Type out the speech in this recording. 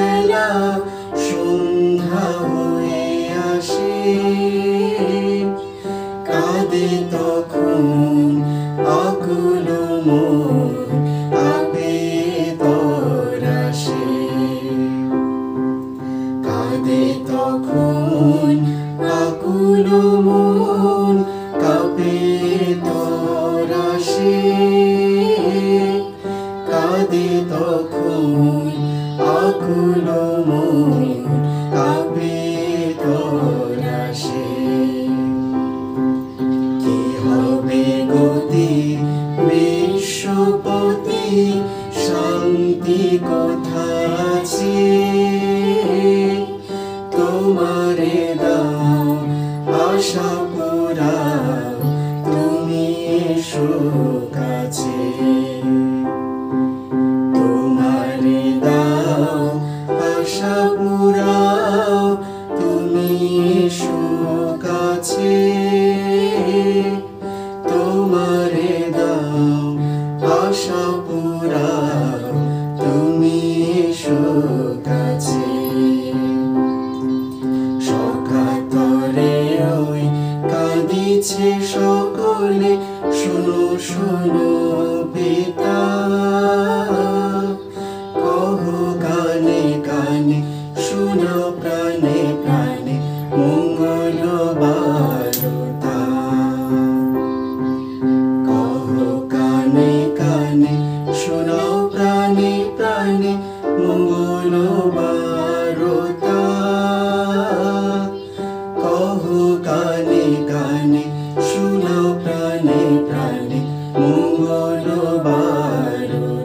বেলা সন্ধ্যা হয়ে আসে, কাঁদে তখন আকুল মন, কাঁপে তরাসে। কাঁদে তখন আকুল মন, কাঁপে তরাসে। কাঁদে তখন আকুল মন, কাঁপে তরাসে। কি হবে গতি বিশ্বপতি, শান্তি কোথায় আছে? তোমারে দাও আশা পুরাও, তুমি এসো কাছে। তোমারে দাও আশা পুরাও, তুমি এসো কাছে। তোমারে দাও আশা পুরাও, তুমি এসো কাছে। সকাতরে ওই কাঁদিছে সকলে, শোনো শোনো পিতা, কহো কানে কানে, শোনাও প্রাণে প্রাণে মঙ্গল বার্তা। কহো কানে কানে, শোনাও প্রাণে প্রাণে মঙ্গল বার্তা। কহো কানে কানে, শোনাও প্রাণে প্রাণে মঙ্গল বার্তা।